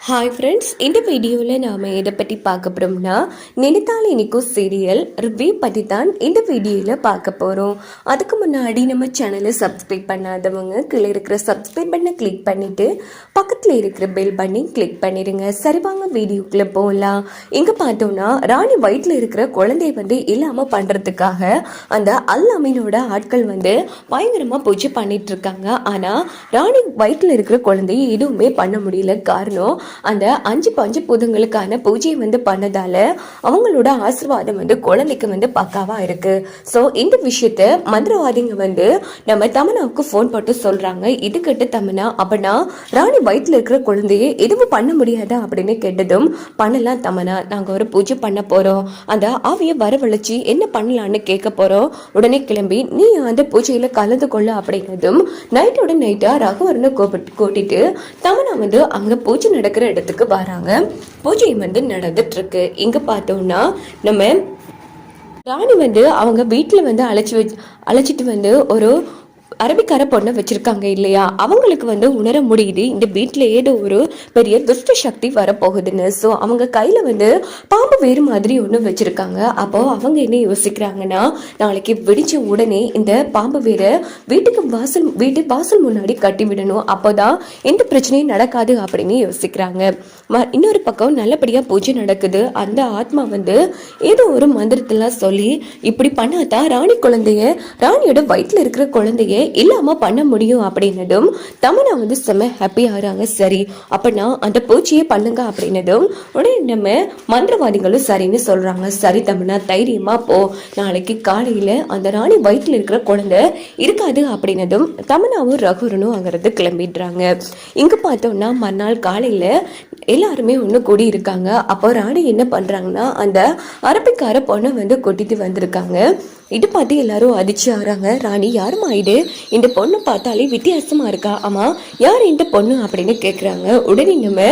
Hi friends, இந்த வீடியோவில் நாம் எதை பற்றி பார்க்க போகிறோம்னா நினைத்தால் இனிக்கும் சீரியல் ரிவ்யூ பற்றி தான் இந்த வீடியோவில் பார்க்க போகிறோம். அதுக்கு முன்னாடி நம்ம சேனலை சப்ஸ்கிரைப் பண்ணாதவங்க கீழே இருக்கிற சப்ஸ்கிரைப் பண்ண கிளிக் பண்ணிவிட்டு பக்கத்தில் இருக்கிற பெல் பண்ணி கிளிக் பண்ணிடுங்க. சரி வாங்க வீடியோக்குள்ளே போகலாம். இங்கே பார்த்தோன்னா ராணி வயிற்றில் இருக்கிற குழந்தைய இல்லாமல் பண்ணுறதுக்காக அந்த அல்லாமீனோட ஆட்கள் பயங்கரமாக பூஜை பண்ணிட்டு இருக்காங்க. ஆனால் ராணி வயிற்றில் இருக்கிற குழந்தைய எதுவுமே பண்ண முடியல. காரணம் அந்த 5 பஞ்சபூதங்களுக்கான பூஜையை பண்ணதால அவங்களோட ஆசீர்வாதம் குழந்தைக்கு பக்காவா இருக்கு. ஸோ இந்த விஷயத்த மந்திரவாதிங்க நம்ம தமனாவுக்கு ஃபோன் போட்டு சொல்றாங்க. இது கேட்டு தமனா, அப்படின்னா ராணி வயிற்றுல இருக்கிற குழந்தைய எதுவும் பண்ண முடியாதா அப்படின்னு கேட்டதும், பண்ணலாம் தமனா, நாங்க ஒரு பூஜை பண்ண போறோம், அந்த ஆவியை வரவழைச்சி என்ன பண்ணலான்னு கேட்க போறோம், உடனே கிளம்பி நீ அந்த பூஜையில கலந்து கொள்ள அப்படின்னதும் நைட்டோட நைட்டா ரகுவரனை கூட்டிட்டு தமனா அங்க பூஜை நடக்கிற இடத்துக்கு வராங்க. பூஜை நடந்துட்டு இருக்கு. இங்க பார்த்தோம்னா நம்ம ராணி அவங்க வீட்டுல அழைச்சிட்டு ஒரு அரபிக்கார பொண்ணை வச்சிருக்காங்க இல்லையா, அவங்களுக்கு உணர முடியுது இந்த வீட்டில் ஏதோ ஒரு பெரிய துஷ்ட சக்தி வரப்போகுதுன்னு. ஸோ அவங்க கையில் பாம்பு வேறு மாதிரி ஒன்று வச்சிருக்காங்க. அப்போ அவங்க என்ன யோசிக்கிறாங்கன்னா, நாளைக்கு விடிச்ச உடனே இந்த பாம்பு வேற வீட்டு வாசல் முன்னாடி கட்டி விடணும், அப்போதான் எந்த பிரச்சனையும் நடக்காது அப்படின்னு யோசிக்கிறாங்க. இன்னொரு பக்கம் நல்லபடியாக பூஜை நடக்குது. அந்த ஆத்மா ஏதோ ஒரு மந்திரத்தெல்லாம் சொல்லி இப்படி பண்ணாதான் ராணியோட வயிற்றுல இருக்கிற குழந்தைய இல்லாம பண்ண முடியும் அப்படின்னதும் தமனா செம்ம ஹாப்பி ஆகிறாங்க. சரி அப்படின்னா அந்த பூச்சியை பண்ணுங்க அப்படின்னதும் உடனே நம்ம மந்திரவாதிகளும் சரின்னு சொல்றாங்க. சரி தமனா, தைரியமா போ, நாளைக்கு காலையில அந்த ராணி வயிற்றுல இருக்கிற குழந்தை இருக்காது அப்படின்னதும் தமனாவும் ரகுரனும் அங்கிருந்து கிளம்பிடுறாங்க. இங்க பார்த்தோம்னா மறுநாள் காலையில எல்லாருமே ஒன்று கூடி இருக்காங்க. அப்போ ராணி என்ன பண்றாங்கன்னா, அந்த அரபிக்கார பொண்ணை கூட்டிட்டு வந்திருக்காங்க. இது பார்த்து எல்லாரும் அதிர்ச்சி ஆகிறாங்க. ராணி, யாருமா இது? இந்த பொண்ணு பார்த்தாலே வித்தியாசமா இருக்கா. ஆமா, யார் இந்த பொண்ணு அப்படின்னு கேட்குறாங்க. உடனே நம்ம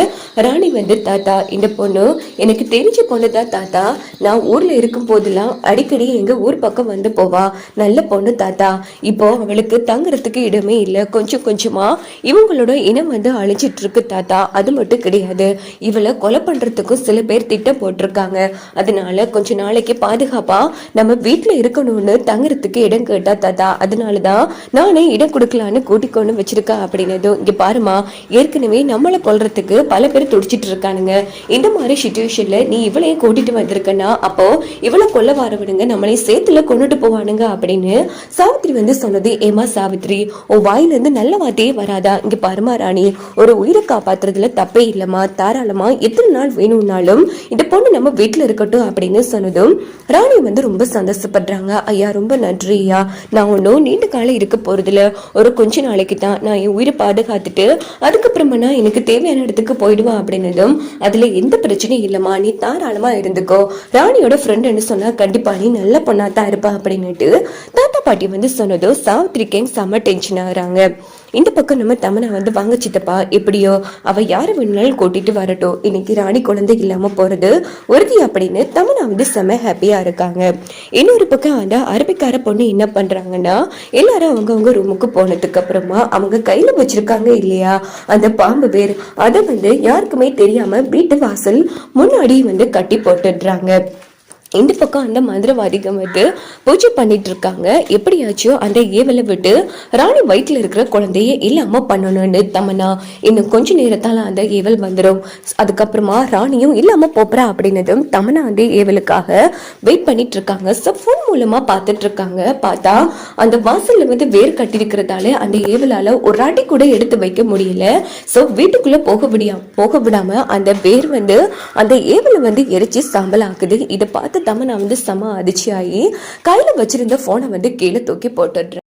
ராணி தாத்தா, இந்த பொண்ணு எனக்கு தெரிஞ்ச பொண்ணு தான் தாத்தா, நான் ஊர்ல இருக்கும் போதெல்லாம் அடிக்கடி எங்க ஊர் பக்கம் போவா, நல்ல பொண்ணு தாத்தா. இப்போ அவளுக்கு தங்குறதுக்கு இடமே இல்லை, கொஞ்சம் கொஞ்சமா இவங்களோட இனம் அழிச்சிட்டு இருக்கு தாத்தா. அது மட்டும் கிடையாது, இவளை கொலை பண்றதுக்கும் சில பேர் திட்டம் போட்டிருக்காங்க. அதனால கொஞ்ச நாளைக்கு பாதுகாப்பா நம்ம வீட்டுல இருக்கணும், தங்குறதுக்கு இடம் கேட்டா தாத்தா, அதனாலதான் நானே இடம் கொடுக்கலான்னு கூட்டிக்கொண்டு வச்சிருக்கேன் அப்படின்னதும், இங்க பாருமா, ஏற்கனவே நம்மளை கொல்றதுக்கு பல பேர் துடிச்சிட்டு இருக்கானுங்க. இந்த மாதிரி சிச்சுவேஷன்ல நீ இவளையும் கூட்டிட்டு வந்திருக்கனா, அப்போ இவளை கொல்ல வரவிடுங்க, நம்மளை சேத்துல கொண்டுட்டு போவானுங்க அப்படின்னு சாவித்ரி சொன்னது. ஏமா சாவித்ரி, உன் வாயில இருந்து நல்ல வார்த்தையே வராதா? இங்க பாருமா ராணி, ஒரு உயிரை காப்பாத்துறதுல தப்பே இல்லம்மா, தாராளமா எத்தனை நாள் வேணும்னாலும் இந்த பொண்ணு நம்ம வீட்டுல இருக்கட்டும் அப்படின்னு சொன்னதும் ராணி ரொம்ப சந்தோஷப்படுறாங்க. ஐயா, ரொம்ப நன்றி ஐயா, நான் ஒன்றும் நீண்ட காலம் இருக்க போறதுல ஒரு கொஞ்ச நாளைக்கு தான், நான் என் உயிரை பாதுகாத்துட்டு அதுக்கப்புறமா நான் எனக்கு தேவையான இடத்துக்கு போயிடுவேன் அப்படின்னதும், அதுல எந்த பிரச்சனையும் இல்லம்மா, நீ தாராளமா இருந்துக்கோ, ராணியோட ஃப்ரெண்டுன்னு சொன்னா கண்டிப்பா நீ நல்ல பொண்ணா தான் இருப்பா அப்படின்னுட்டு தாத்தா பாட்டி சொன்னதும் சாவித்ரிக்கு செம்ம டென்ஷன் ஆகுறாங்க. இந்த பக்கம் நம்ம தமனா வாங்க சித்தப்பா, எப்படியோ அவ யாரை வேணுனாலும் கூட்டிட்டு வரட்டும், இன்னைக்கு ராணி குழந்தை இல்லாம போறது உறுதி அப்படின்னு தமனா செம ஹாப்பியா இருக்காங்க. இன்னொரு பக்கம் அந்த அரபிக்கார பொண்ணு என்ன பண்றாங்கன்னா, எல்லாரும் அவங்கவுங்க ரூமுக்கு போனதுக்கு அப்புறமா அவங்க கையில வச்சிருக்காங்க இல்லையா அந்த பாம்பு வேர், அதை யாருக்குமே தெரியாம வீட்டு வாசல் முன்னாடி கட்டி போட்டுடுறாங்க. இந்த பக்கம் அந்த மந்திரவாதிகள் பூஜை பண்ணிட்டு இருக்காங்க. எப்படியாச்சும் அந்த ஏவலை விட்டு ராணி வயிற்றுல இருக்கிற குழந்தைய இல்லாம பண்ணணும்னு தமனா, இன்னும் கொஞ்ச நேரத்தால அந்த ஏவல் வந்துடும், அதுக்கப்புறமா ராணியும் இல்லாம போறா அப்படின்னதும் தமனா அந்த ஏவலுக்காக வெயிட் பண்ணிட்டு இருக்காங்க. போன் மூலமா பார்த்துட்டு இருக்காங்க. பார்த்தா அந்த வாசல்ல வேர் கட்டி இருக்கிறதால அந்த ஏவலால ஒரு அடி கூட எடுத்து வைக்க முடியல. சோ வீட்டுக்குள்ள போக விடாம அந்த வேர் அந்த ஏவலை எரிச்சு சாம்பல் ஆக்குது. இதை பார்த்து தமனா செம அதிர்ச்சியாகி கையில வச்சிருந்த போனை கீழே தூக்கி போட்டுடுறாங்க.